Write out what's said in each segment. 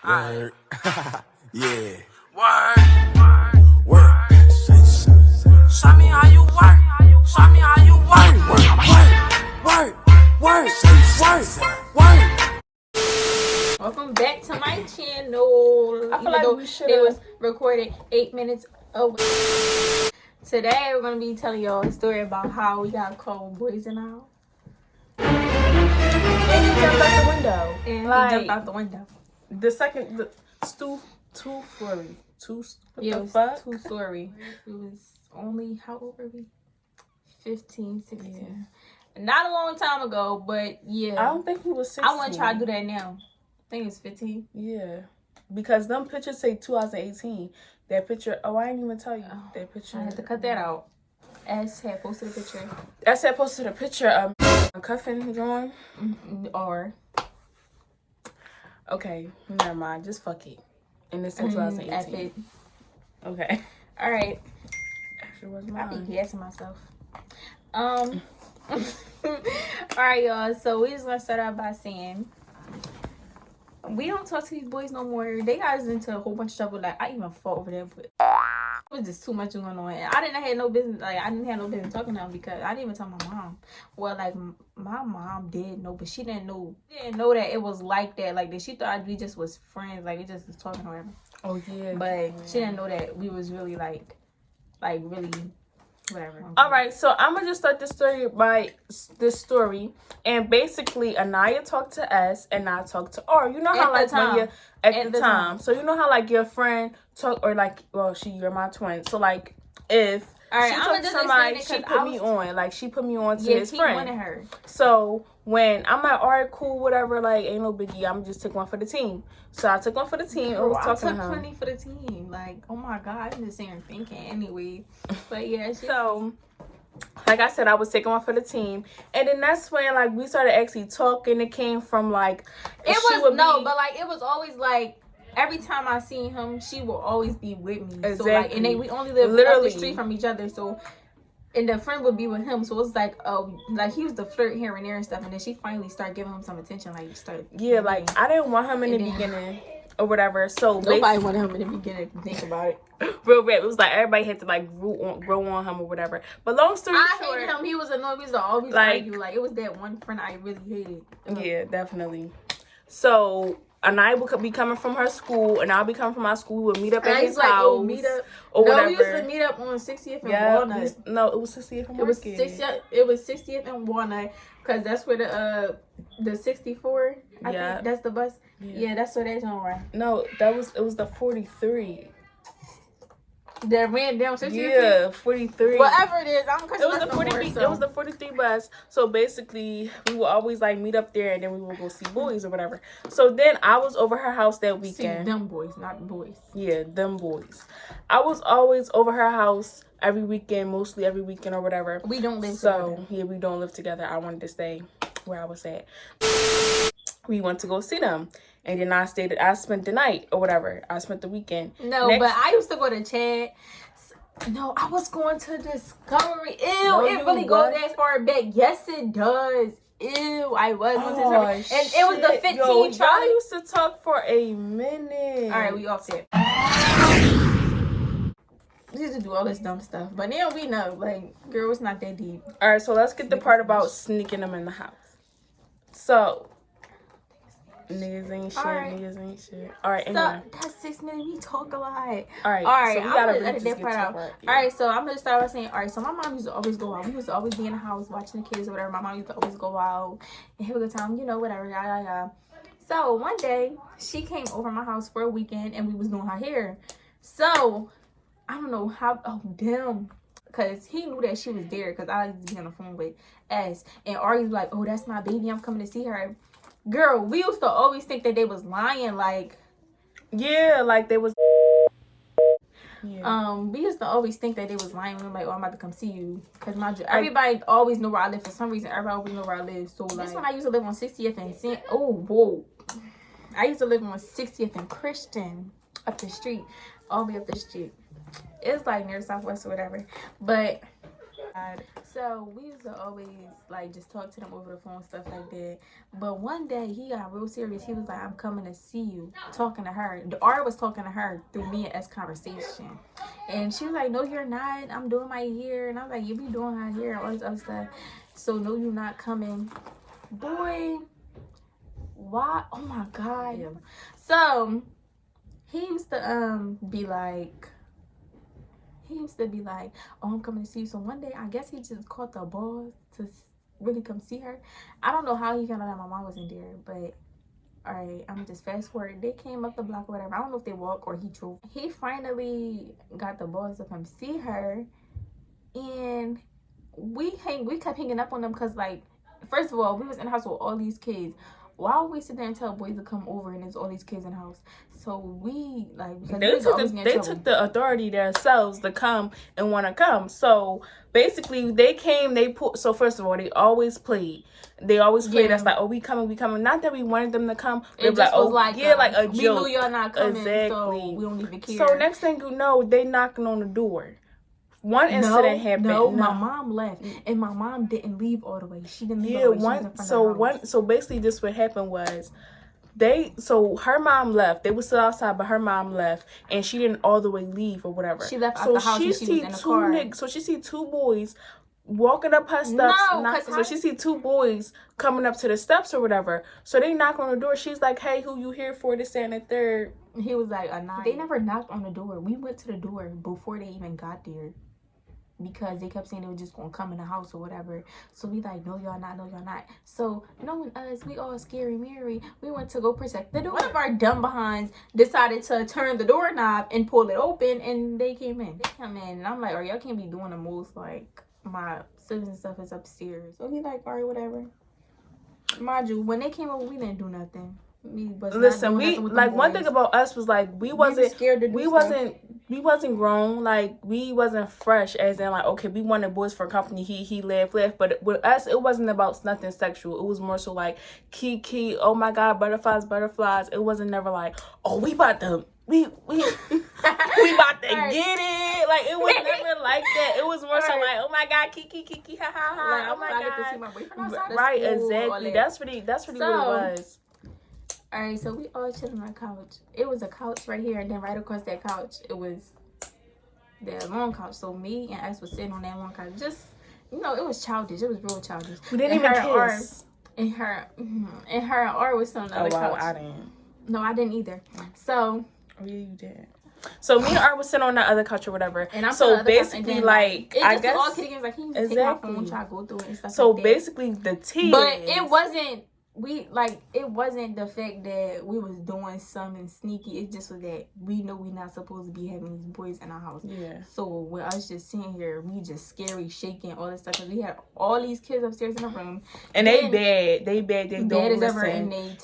Word. Yeah. Word. Work. Show me how you work. Show me how you work. Work. Welcome back to my channel. I feel like we should it have. was recorded 8 minutes away. Today we're gonna be telling y'all a story about how we got cold boys in the house. And he jumped out the window. And Like, he jumped out the window. The second, two-story. It was Fuck? 2-story. It was only, how old were we? 15, 16. Yeah. Not a long time ago, but yeah. I don't think he was 16. I want to try to do that now. I think it's 15. Yeah. Because them pictures say 2018. That picture, I didn't even tell you. That picture. I had to cut that out. S had posted a picture. S had posted a picture of a cuffing drawing. Or. Okay, never mind. Just fuck it. And this is 2018. Okay. All right. Actually, was I mine. be guessing myself. All right, y'all. So we just gonna start out by saying we don't talk to these boys no more. They got us into a whole bunch of trouble. Like I even fought over that, but it was just too much going on. And I didn't have no business. Like I didn't have no business talking to them because I didn't even tell my mom. Well, like my mom did know, but she didn't know. She didn't know that it was like that. Like that she thought we just was friends. Like it just was talking or whatever. Oh yeah. But she didn't know that we was really like really. Whatever. All right, so I'm gonna just start this story and basically Anaya talked to S and I talked to R. You know how like when you're at the time, so you know how like your friend talk or like you're my twin. So like if right, she talked to somebody, she put me on. Like she put me on to his friend. Her. So when I'm like, all right, cool, whatever, like ain't no biggie. I'm just take one for the team. So I took one for the team. Girl, I took plenty for the team. Like, oh my god, I'm just sitting thinking anyway. But yeah, so like I said, I was taking one for the team, and then that's when like we started actually talking. It came from like but like it was always like every time I seen him, she will always be with me. Exactly. So like, and then we only live up the street from each other, so. And the friend would be with him, so it's like he was the flirt here and there and stuff, and then she finally started giving him some attention, like like I didn't want him in the beginning or whatever. So nobody wanted him in the beginning. If you think about it, real rap. It was like everybody had to like grow on him or whatever. But long story short, I hated him. He was annoying. We used to always argue. Like it was that one friend I really hated. Yeah, definitely. So. And I would be coming from her school, and I'll be coming from my school. We would meet up at his house. Meet up. Or whatever. We used to meet up on 60th and Walnut. No, it was 60th and Walnut. It was 60th and Walnut, because that's where the 64. I think that's the bus. Yeah, that's where that's on right. No, it was the 43. That ran down 60th. Yeah, 43. Whatever it is, I don't. It was the 43. It was the 43 bus. So basically, we would always like meet up there, and then we would go see boys or whatever. So then I was over her house that weekend. See them boys, not boys. Yeah, them boys. I was always over her house every weekend, mostly every weekend or whatever. We don't live together. together. Yeah, we don't live together. I wanted to stay where I was at. We went to go see them. And then I spent the night or whatever. I spent the weekend. No, but I used to go to Chad. No, I was going to Discovery. Ew, no, it really goes that far back. Yes, it does. Ew, I was going to Discovery. And it was the 15 y'all used to talk for a minute. All right, we off there. We used to do all this dumb stuff. But now we know, like, girl, it's not that deep. All right, so let's get the part about sneaking them in the house. So... Niggas ain't shit. All right, anyway. So, that's 6 minutes. We talk a lot. All right, so we gotta edit that part out. Yeah. All right, so I'm gonna start by saying, all right, so my mom used to always go out. We used to always be in the house watching the kids or whatever. My mom used to always go out and have a good time, whatever, yada. So one day she came over my house for a weekend and we was doing her hair. So I don't know how. Oh damn. Because he knew that she was there because I used to be on the phone with S. And Ari's like, oh, that's my baby. I'm coming to see her. Girl, we used to always think that they was lying, like... Yeah, like they was... Yeah. We used to always think that they was lying. We were like, oh, I'm about to come see you. Because everybody always knew where I live. For some reason, everybody always knew where I live. So, like... This one I used to live on 60th and... Oh, whoa. I used to live on 60th and Christian. Up the street. All the way up the street. It's like near Southwest or whatever. But... So we used to always like just talk to them over the phone, stuff like that. But one day he got real serious. He was like, "I'm coming to see you." Talking to her, the R was talking to her through me and S conversation, and she was like, "No, you're not. I'm doing my hair," and I was like, "You be doing her hair, all this other stuff." So no, you're not coming, boy. Why? Oh my God. So he used to be like. "Oh, I'm coming to see you." So one day, I guess he just caught the balls to really come see her. I don't know how he found out that my mom wasn't there, but all right, I'm just fast forward. They came up the block or whatever. I don't know if they walked or he drove. He finally got the balls to come see her, and we kept hanging up on them because, like, first of all, we was in the house with all these kids. Why would we sit there and tell boys to come over and there's all these kids in the house? So we like they took the authority themselves to come and want to come. So basically, they came. So first of all, they always played. They always played us like, "Oh, we coming." Not that we wanted them to come. It just was like a joke. We knew y'all not coming, exactly. So we don't even care. So next thing you know, they knocking on the door. One incident happened. No, my mom left, and my mom didn't leave all the way. She didn't leave all the way. So basically, this what happened was, her mom left. They were still outside, but her mom left, and she didn't all the way leave or whatever. She left out the house. She was in the car. So she see two boys walking up her steps. So she see two boys coming up to the steps or whatever. So they knock on the door. She's like, "Hey, who you here for?" This and the third. He was like, They never knocked on the door. We went to the door before they even got there. Because they kept saying they were just gonna come in the house or whatever. So we like, "No, y'all not. No, y'all not." So knowing us, we all scary Mary. We went to go protect the door. One of our dumb behinds decided to turn the doorknob and pull it open, and they came in. And I'm like, "Oh, y'all can't be doing the most. Like, my siblings and stuff is upstairs." So he like, "All right, whatever." Mind you, when they came over, we didn't do nothing. Listen, we like one thing about us was like we wasn't scared to do we wasn't grown, like we wasn't fresh as in like, okay, we wanted boys for company, he laugh, but with us it wasn't about nothing sexual. It was more so like kiki, oh my God, butterflies. It wasn't never like, oh, we about to we about to get it. Like it was never like that. It was more so like, oh my God, kiki, ha ha ha. Like, oh my God, I get to see my boyfriend outside right, school, exactly. That's really what it was. All right, so we all chilling on the couch. It was a couch right here, and then right across that couch, it was the long couch. So me and X was sitting on that long couch. Just, it was childish. It was real childish. We didn't even kiss. And her and R was sitting on the other couch. I didn't. No, I didn't either. So. Oh, yeah, you did. So me and R was sitting on the other couch or whatever. And I'm so basically, like, I guess all kids like, he used to take my phone, try to go through it and stuff. So like that. basically, the tea. But it wasn't. It wasn't the fact that we was doing something sneaky. It just was that we know we not supposed to be having these boys in our house. Yeah. So with us just sitting here, we just scary, shaking, all this stuff. Cause we had all these kids upstairs in the room, and they bad. They don't listen. Ever,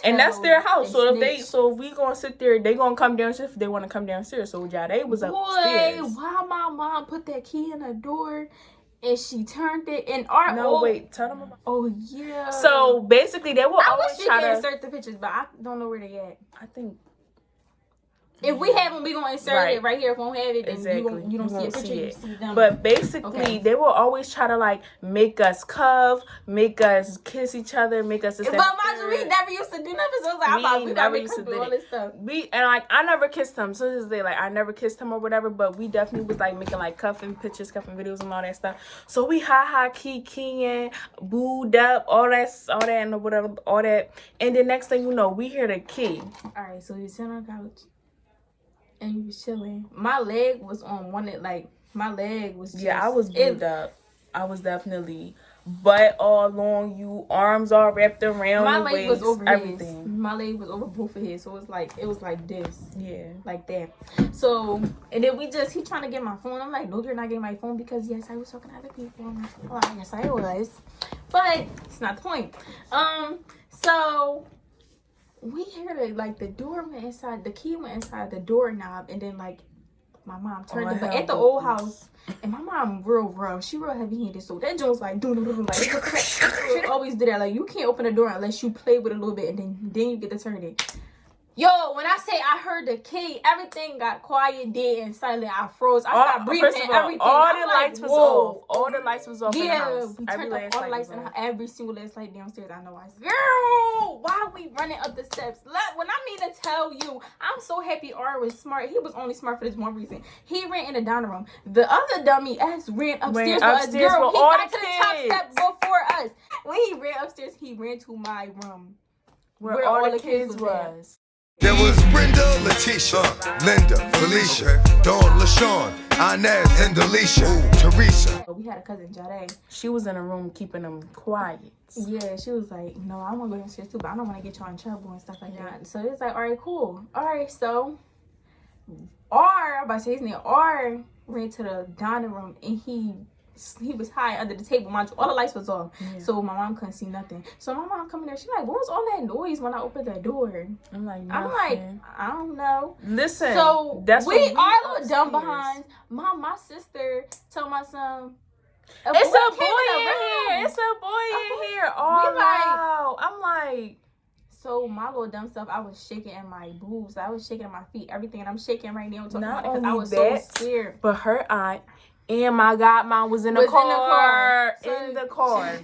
and that's their house. So if we gonna sit there, they gonna come downstairs if they want to come downstairs. So yeah, they was upstairs. Boy, why my mom put that key in the door? And she turned it, and tell them about. Oh yeah. So basically, they will always try to insert the pictures, but I don't know where they at. I think if we have them, we gonna insert it right here. If we don't have it, then exactly. you don't see a picture. You see them. But basically, they will always try to like make us cuff, make us kiss each other, make us. But mind you, we never used to do nothing. So it was like, we never used to do all this stuff. I never kissed him. So this is like I never kissed him or whatever. But we definitely was like making like cuffing pictures, cuffing videos, and all that stuff. So we kikiing, booed up, all that, and whatever, all that. And then next thing you know, we hear the key. All right, so you sit on the couch. And you was chilling. My leg was on one. My leg was just... Yeah, I was booed up. I was definitely butt all along you, arms all wrapped around my your leg waist, was over everything. His. My leg was over both of his. So it was like this. Yeah. Like that. So, and then he trying to get my phone. I'm like, no, you're not getting my phone because yes, I was talking to other people. I'm like, well, yes, I was. But it's not the point. So... we heard it, like the door went inside, the key went inside the doorknob, and then like my mom turned it. But at the old house, and my mom real rough, she real heavy handed, so that joint was like like she always do that. Like you can't open the door unless you play with it a little bit, and then you get to turn it. Yo, when I say I heard the key, everything got quiet, dead, and silent. I froze. I stopped breathing. First of all, everything. all I'm the like, lights was whoa. off. All the lights was off in the house. We Every turned off last all the light lights was and off. every single last light downstairs. I know I said, girl, why are we running up the steps? When I mean to tell you, I'm so happy R was smart. He was only smart for this one reason. He ran in the dining room. The other dummy ass ran upstairs with us. Girl, he got to the top step before us. When he ran upstairs, he ran to my room. Where all the kids was. There was Brenda, Letitia, Linda, Felicia, Dawn, LaShawn, Inez, and Delisha, Teresa. We had a cousin, Jade. She was in a room keeping them quiet. Yeah, she was like, no, I want to go downstairs too, but I don't want to get y'all in trouble and stuff like that. So it's like, all right, cool. All right, so I'm about to say his name, R ran to the dining room and he was high under the table. Mind you, all the lights was off, so my mom couldn't see nothing. So my mom coming there, she like, what was all that noise when I opened that door? I'm like, I don't know. Listen, so that's we are little dumb behind. My sister told my son, it's a boy in here. It's a boy in here. Oh wow. I'm like, so my little dumb stuff, I was shaking in my boobs, I was shaking in my feet, everything, and I'm shaking right now talking about it because I was so scared. But her aunt and my godmom was in the car. In the car.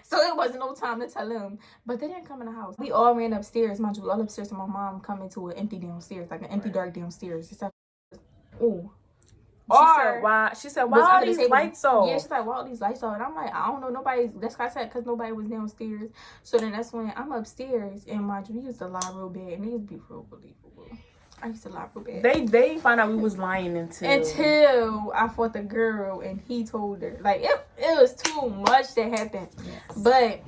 So it wasn't no time to tell them. But they didn't come in the house. We all ran upstairs. Mind you, we all upstairs and my mom come into an empty downstairs, like an empty dark downstairs. Except, ooh. She said, why are these lights off? Yeah, she's like, why are these lights off? And I'm like, I don't know, that's why I said, because nobody was downstairs. So then that's when I'm upstairs, and mind you, we used to lie real bad, and they used to be real believable. I used to lie real bad. They found out we was lying until I fought the girl, and he told her. Like, it was too much that happened. Yes. But,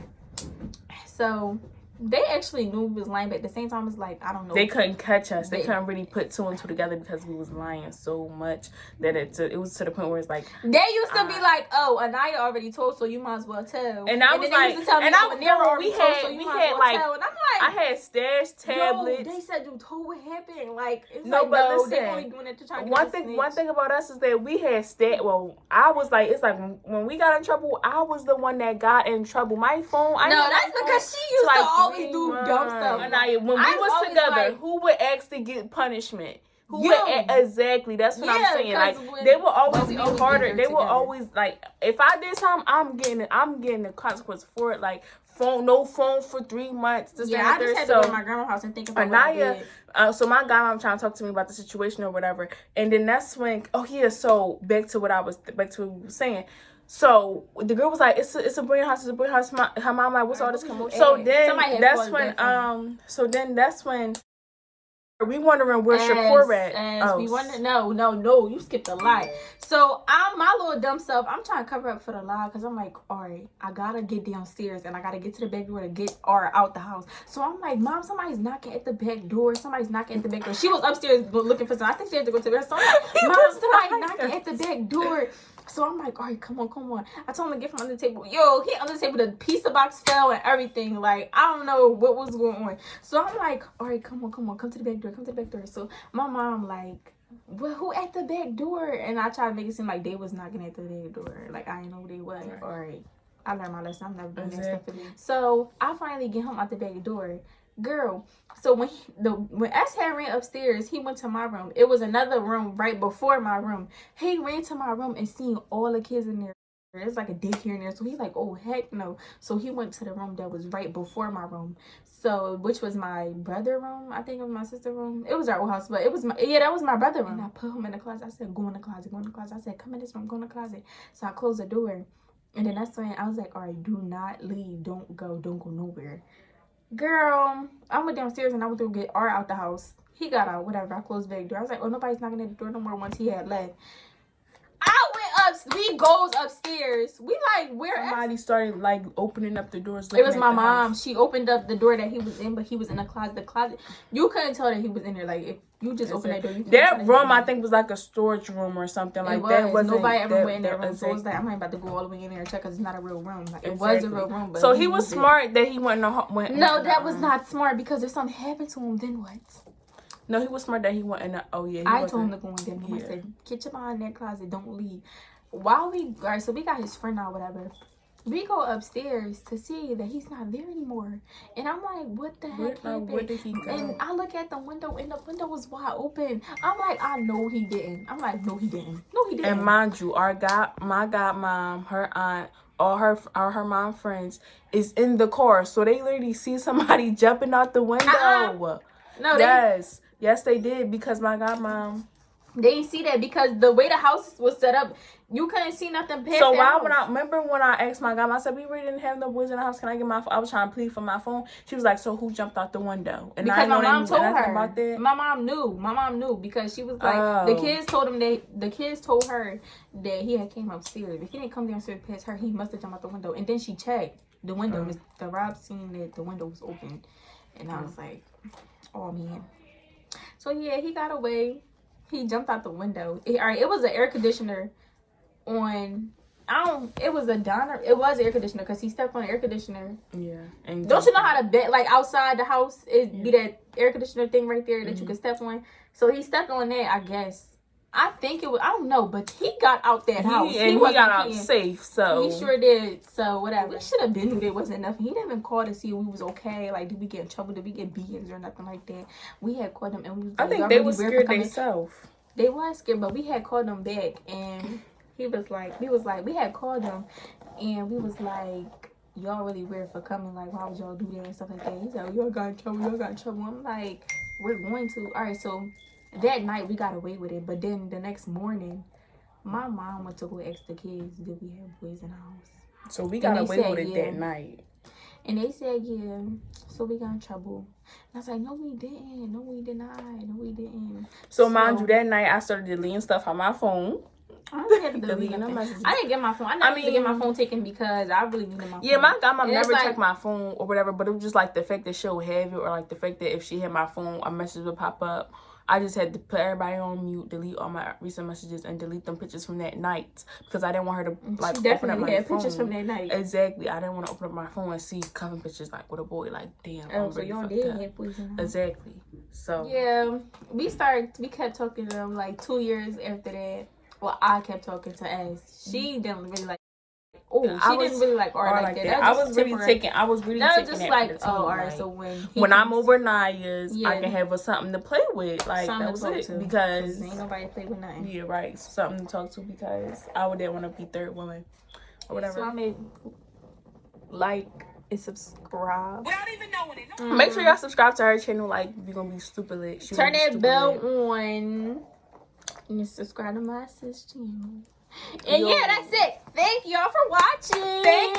so they actually knew we was lying, but at the same time, it's like, I don't know. They couldn't catch us. They couldn't really put two and two together because we was lying so much that it was to the point where it's like. They used to be like, oh, Anaya already told, so you might as well tell. And I was like, and I remember we had like, and I'm like, I had stash tablets. Yo, they said you told what happened. Like, it's no, like, but no, listen, they only doing it to try to one thing about us is that we had I was like, it's like when we got in trouble, I was the one that got in trouble. My phone. That's because she used to always do dumb stuff. And when we was together, like, who would actually get punishment? Exactly? That's what I'm saying. Like they will always be harder. They will always like if I did something, I'm getting the consequence for it. Like no phone for 3 months. I just had to go to my grandma's house and think about what I did. So my godmom trying to talk to me about the situation or whatever, and then that's when so back to what we were saying. So the girl was like, "It's a boy house. It's a boy house." Her mom like, "What's all this commotion?" So then that's when we wondering where Shakur at. We wonder. No, you skipped a lot. So my little dumb self, I'm trying to cover up for the lie because I'm like, all right, I gotta get downstairs and I gotta get to the back door to get R out the house. So I'm like, Mom, somebody's knocking at the back door. Somebody's knocking at the back door. She was upstairs looking for something. I think she had to go to the restaurant. Mom, somebody's knocking at the back door. So I'm like, all right, come on. I told him to get from under the table. Yo, he under the table, the pizza box fell and everything. Like, I don't know what was going on. So I'm like, all right, come on. Come to the back door. So my mom like, well, who at the back door? And I tried to make it seem like they was knocking at the back door. Like, I didn't know who they was. Right. All right. I learned my lesson. I'm never doing that stuff. So I finally get him out the back door. Girl, so when S had ran upstairs, he went to my room. It was another room right before my room. He ran to my room and seen all the kids in there. It's like a daycare in there. So he's like, oh, heck no. So he went to the room that was right before my room. So, which was my brother room. I think it was my sister room. It was our old house, but it was that was my brother room. And I put him in the closet. I said, go in the closet. I said, come in this room, go in the closet. So I closed the door. And then that's when I was like, all right, do not leave. Don't go nowhere. Girl, I went downstairs and I went to get R out the house. He got out, whatever. I closed the back door. I was like, oh, nobody's knocking at the door no more once he had left. We goes upstairs. We like, where somebody started like opening up the doors. It was my mom. She opened up the door that he was in, but he was in the closet. The closet, you couldn't tell that he was in there. Like if you just open that door, you that room I think was like a storage room or something like that. Nobody ever went in that room. So it was like I'm not about to go all the way in there and check because it's not a real room. Like, it was a real room. But so he was smart that he went. No, that was not smart because if something happened to him, then what? No, he was smart that he went in the. Oh yeah, I told him to go in there. I said, get your behind that closet. Don't leave. So we got his friend or whatever. We go upstairs to see that he's not there anymore. And I'm like, what the heck happened? Where did he go? And I look at the window and the window was wide open. I'm like, I know he didn't. I'm like, no, he didn't. No, he didn't. And mind you, my godmom, her aunt, all her mom friends is in the car. So they literally see somebody jumping out the window. No, Yes, they did, because my godmom. They didn't see that because the way the house was set up, you couldn't see nothing past So that when I asked my godmom, I said, we really didn't have no boys in the house. Can I get my phone? I was trying to plead for my phone. She was like, so who jumped out the window? And because my mom told her. About that. My mom knew because she was like, the kids told her that he had came upstairs. If he didn't come downstairs past her, he must have jumped out the window. And then she checked the window. The Rob seen that the window was open. And I was like, oh man. So yeah, he got away. He jumped out the window. It was an air conditioner on. It was an air conditioner because he stepped on the air conditioner. Yeah. And don't you know how to bet like outside the house be that air conditioner thing right there that you can step on? So he stepped on that, I guess. I think it was, I don't know, but he got out that house. He got out safe, so. He sure did. So, whatever. We should have been knew there wasn't nothing. He didn't even call to see if we was okay. Like, did we get in trouble? Did we get beatings or nothing like that? We had called them and we was like, I think they were scared themselves. They were scared, but we had called them back and we had called them and we was like, y'all really weird for coming. Like, why would y'all do that and stuff like that? He said, y'all got in trouble. I'm like, we're going to. All right, so that night we got away with it, but then the next morning my mom went to go ask the kids, did we have boys in the house? So we got away with it that night. And they said, yeah, so we got in trouble. And I was like, no, we didn't. No, we did not. No, we didn't. So mind you, that night I started deleting stuff on my phone. I didn't get my phone. I didn't get my phone taken because I really needed my phone. Yeah, my godmom never checked my phone or whatever, but it was just like the fact that she'll have it, or like the fact that if she had my phone, a message would pop up. I just had to put everybody on mute, delete all my recent messages, and delete them pictures from that night because I didn't want her to like she open up my phone. Pictures from that night. Exactly, I didn't want to open up my phone and see cover pictures like with a boy. Like, damn, I'm so really y'all fucked did up. have boys in the house. Exactly. So yeah, we kept talking to them like 2 years after that. Well, I kept talking to S. She didn't really like. Oh, she didn't really like art like that. I was really taking that was just like, oh, all right. So when I'm over Naya's, I can have her something to play with. Like, that was it. Because ain't nobody play with nothing. Yeah, right. Something to talk to because I didn't want to be third woman or whatever. So I made like and subscribe. Without even knowing it. Make sure y'all subscribe to her channel. Like, you're gonna be stupid lit. Turn that bell on and subscribe to my sis channel. And yeah, that's it. Thank y'all for watching. Wait.